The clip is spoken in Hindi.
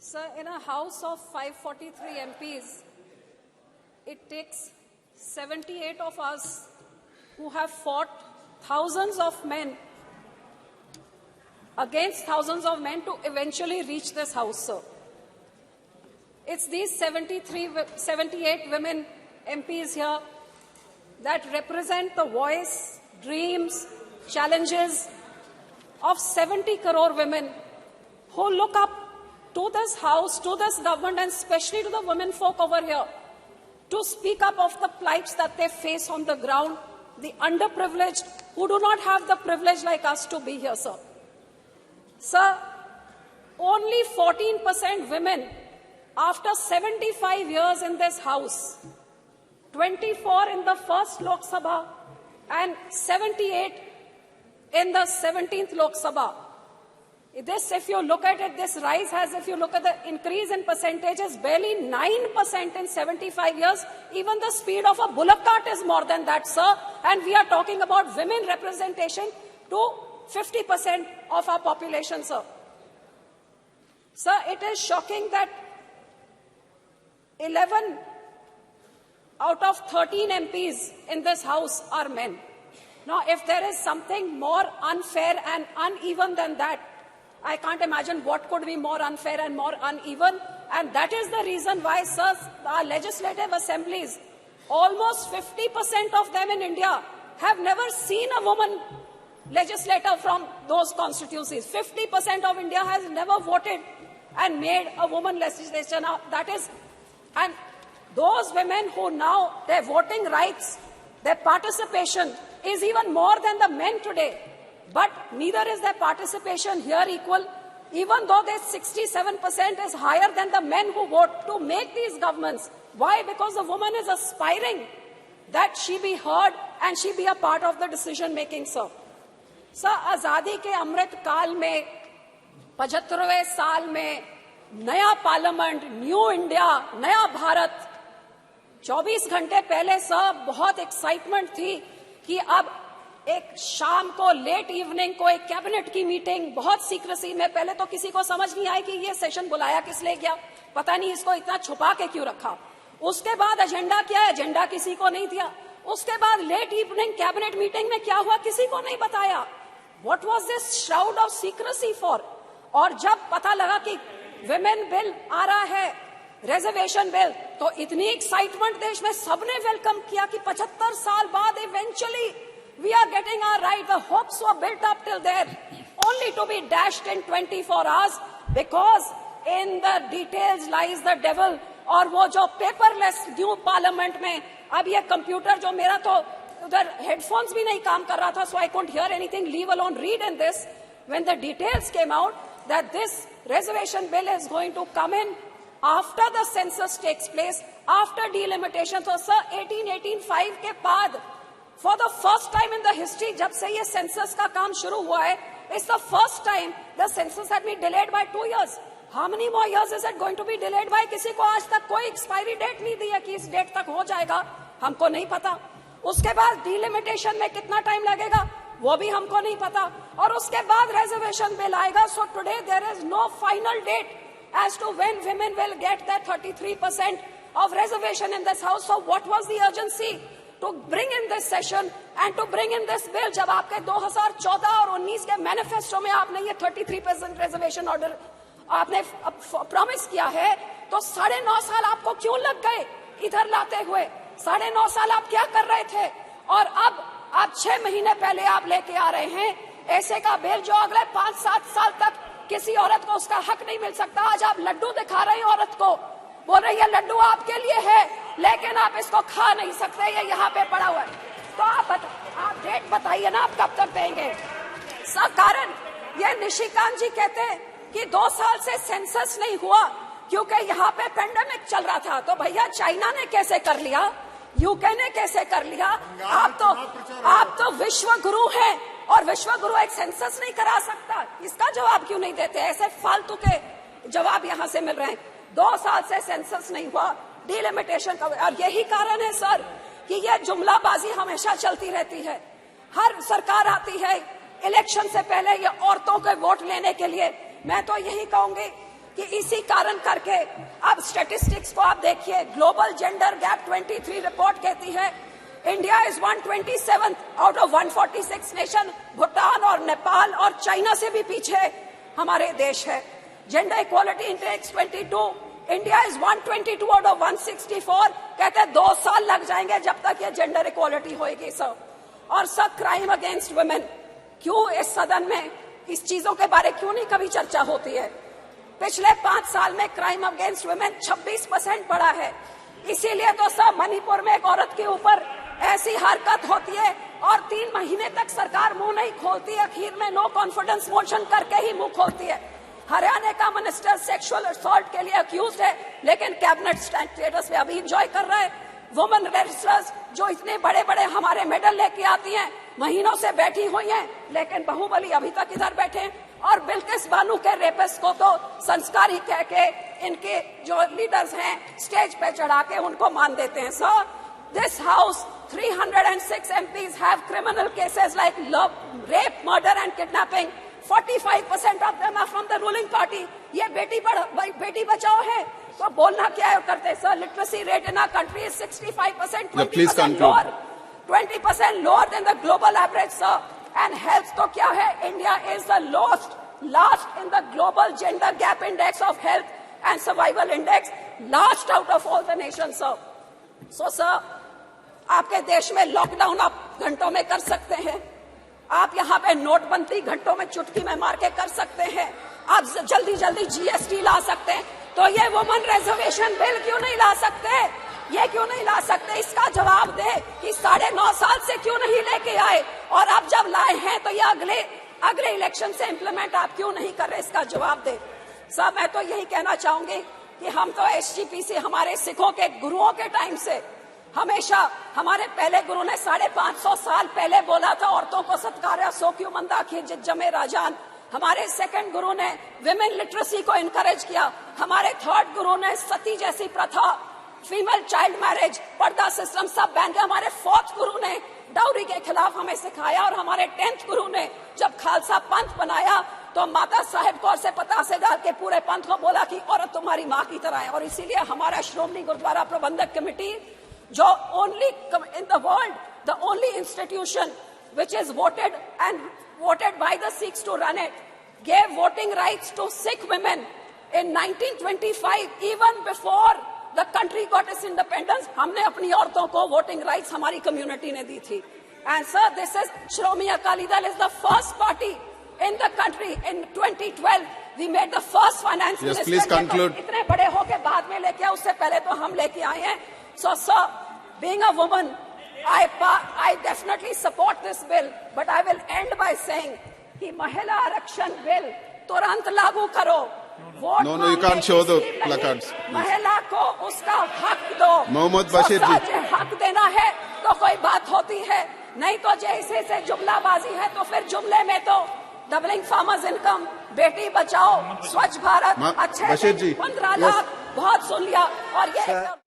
Sir, in a house of 543 MPs, it takes 78 of us who have fought thousands of men against thousands of men to eventually reach this house, sir. It's these 78 women MPs here that represent the voice, dreams, challenges of 70 crore women who look up to this house, to this government, and especially to the women folk over here to speak up of the plights that they face on the ground, the underprivileged who do not have the privilege like us to be here, sir. Sir, only 14% women after 75 years in this house, 24 in the first Lok Sabha and 78 in the 17th Lok Sabha. This, if you look at it, this rise has, if you look at the increase in percentages, barely 9% in 75 years. Even the speed of a bullock cart is more than that, sir. And we are talking about women representation to 50% of our population, sir. Sir, it is shocking that 11 out of 13 MPs in this house are men. Now, if there is something more unfair and uneven than that, I can't imagine what could be more unfair and more uneven. And that is the reason why, sir, our legislative assemblies, almost 50% of them in India have never seen a woman legislator from those constituencies. 50% of India has never voted and made a woman legislature. Now, that is, and those women who now, their voting rights, their participation is even more than the men today. But neither is their participation here equal, even though their 67% is higher than the men who vote to make these governments. Why? Because the woman is aspiring that she be heard and she be a part of the decision making, sir. Sir, आजादी के अमृत काल में 75वें साल में नया पार्लियामेंट, न्यू इंडिया, नया भारत, 24 घंटे पहले सर बहुत एक्साइटमेंट थी कि अब एक शाम को लेट इवनिंग को एक कैबिनेट की मीटिंग बहुत सीक्रेसी में, पहले तो किसी को समझ नहीं आई कि ये सेशन बुलाया किस लिए गया, पता नहीं इसको इतना छुपा के क्यों रखा। उसके बाद एजेंडा क्या है, एजेंडा किसी को नहीं दिया। उसके बाद लेट इवनिंग कैबिनेट मीटिंग में क्या हुआ किसी को नहीं बताया। What was this shroud of secrecy for? और जब पता लगा कि विमेन बिल आ रहा है, रिजर्वेशन बिल, तो इतनी एक्साइटमेंट देश में सबने वेलकम किया कि 75 साल बाद eventually we are getting our right. The hopes were built up till there, only to be dashed in 24 hours because in the details lies the devil. और वो जो पेपरलेस न्यू पार्लियामेंट में, अब ये कंप्यूटर जो मेरा तो उधर हेडफोन्स भी नहीं काम कर रहा था, so I couldn't hear anything, leave alone read in this. When the details came out that this reservation bill is going to come in after the census takes place, after delimitation. So sir, 1885 के बाद for the first time in the history, जब से ये सेंसस का काम शुरू हुआ है, it's the first time the census had been delayed by 2 years. How many more years is it going to be delayed by? किसी को आज तक कोई एक्सपायरी डेट नहीं दी है कि इस डेट तक हो जाएगा, हमको नहीं पता। उसके बाद डिलिमिटेशन में कितना टाइम लगेगा वो भी हमको नहीं पता, और उसके बाद रिजर्वेशन बिल आएगा। So today there is no final date as to when women will get that 33% of reservation in this house. So what was the urgency to bring in this session and to bring in this bill? जब आपके 2014 और 19 के मैनिफेस्टो में आपने ये 33% रिजर्वेशन ऑर्डर आपने प्रॉमिस किया है, तो 9.5 साल आपको क्यों लग गए इधर लाते हुए? 9.5 साल आप क्या कर रहे थे? और अब आप 6 महीने पहले आप लेके आ रहे हैं ऐसे का बिल जो अगले 5-7 साल तक किसी औरत को उसका हक नहीं मिल सकता। आज आप लड्डू दिखा रहे हैं औरत को, बोल रहे ये लड्डू आपके लिए है लेकिन आप इसको खा नहीं सकते, ये यहाँ पे पड़ा हुआ है। तो आप डेट बताइए ना, आप कब तक देंगे? सर, कारण ये निशिकांत जी कहते हैं कि 2 साल से सेंसस नहीं हुआ क्योंकि यहाँ पे पेंडेमिक चल रहा था। तो भैया चाइना ने कैसे कर लिया, यूके ने कैसे कर लिया? आप तो विश्व गुरु हैं और विश्व गुरु एक सेंसस नहीं करा सकता। इसका जवाब क्यों नहीं देते? ऐसे फालतू के जवाब यहाँ से मिल रहे हैं। 2 साल से सेंसस नहीं हुआ, डिलिमिटेशन का, और यही कारण है सर कि ये जुमलाबाजी हमेशा चलती रहती है। हर सरकार आती है इलेक्शन से पहले ये औरतों के वोट लेने के लिए। मैं तो यही कहूंगी कि इसी कारण करके अब स्टैटिस्टिक्स को आप देखिए, ग्लोबल जेंडर गैप 23 रिपोर्ट कहती है India is 127th out of 146 nation. Bhutan और नेपाल और चाइना से भी पीछे हमारे देश है। Gender equality index 22, India is 122 out of 164। कहते हैं 2 साल लग जाएंगे जब तक ये जेंडर इक्वालिटी होएगी सर। और सर, क्राइम अगेंस्ट वुमेन, क्यों इस सदन में इस चीजों के बारे क्यों नहीं कभी चर्चा होती है? पिछले 5 साल में क्राइम अगेंस्ट वुमेन 26% बढ़ा है। इसीलिए तो सब मणिपुर में एक औरत के ऊपर ऐसी हरकत होती है और 3 महीने तक सरकार मुंह नहीं खोलती, आखिर में नो कॉन्फिडेंस मोशन करके ही मुंह खोलती है। हरियाणा का मिनिस्टर सेक्सुअल असॉल्ट के लिए अक्यूज्ड है, लेकिन कैबिनेट स्टेटस में अभी एंजॉय कर रहा है। वुमेन रेसलर्स जो इतने बड़े बड़े हमारे मेडल लेके आती हैं, महीनों से बैठी हुई हैं, लेकिन बाहुबली अभी तक इधर बैठे हैं। और बिल्किस बानो के रेपिस्ट को तो संस्कारी कह के इनके जो लीडर्स हैं स्टेज पे चढ़ा के उनको मान देते हैं। Sir, this house 306 MPs have criminal cases like love, rape, murder and kidnapping. 45% of them are from the ruling party. ये बेटी बचाओ है तो बोलना क्या है करते sir? Literacy rate in our country is 65%, 20% lower, 20% lower than the global average, sir. And health तो क्या है? India is the last in the global gender gap index of health and survival index, last out of all the nations, sir. So, sir, आपके देश में लॉकडाउन आप घंटों में कर सकते हैं, आप यहाँ पे नोटबंदी घंटों में चुटकी में मार के कर सकते हैं, आप जल्दी जल्दी GST ला सकते हैं, तो ये वुमेन रिजर्वेशन बिल क्यों नहीं ला सकते? ये क्यों नहीं ला सकते? इसका जवाब दे कि 9.5 साल से क्यों नहीं लेके आए, और अब जब लाए हैं तो ये अगले इलेक्शन से इम्प्लीमेंट आप क्यों नहीं कर रहे? इसका जवाब दे। सब मैं तो यही कहना चाहूंगी कि हम तो SGPC हमारे सिखों के गुरुओं के टाइम से हमेशा, हमारे पहले गुरु ने 550 साल पहले बोला था औरतों को सत्कार्य सो क्यों मंदा खिर जमे राजान। हमारे सेकंड गुरु ने विमेन लिटरेसी को इनकरेज किया। हमारे थर्ड गुरु ने सती जैसी प्रथा, फीमेल चाइल्ड मैरिज, पर्दा सिस्टम सब बैन किया। हमारे फोर्थ गुरु ने डाउरी के खिलाफ हमें सिखाया, और हमारे 10th गुरु ने जब खालसा पंथ बनाया तो माता साहेब कौर से पतासे डाल के पूरे पंथ को बोला कि औरत तुम्हारी माँ की तरह है। और इसीलिए हमारा श्रोमणी गुरुद्वारा प्रबंधक कमेटी, जो only in the world, the only institution which is voted by the Sikhs to run it, gave voting rights to Sikh women in 1925, even before the country got its independence. हमने अपनी औरतों को voting rights हमारी community ने दी थी. And sir, this is Shromani Akali Dal is the first party in the country. In 2012, we made the first finance minister. Yes, please conclude. इतने बड़े होके बाद में लेके आए, उससे पहले तो हम लेके आए हैं. So sir, being a woman, I definitely support this bill, but I will end by saying कि महिला आरक्षण बिल तुरंत लागू करो. No, you can't show the placards. महिला को उसका हक दो. मोहम्मद बशीर जी, हक देना है तो कोई बात होती है, नहीं तो जैसे से जुमलाबाजी है तो फिर जुमले में तो doubling farmers income, Beti Bachao, स्वच्छ भारत, अच्छे 15 लाख बहुत सुन लिया और ये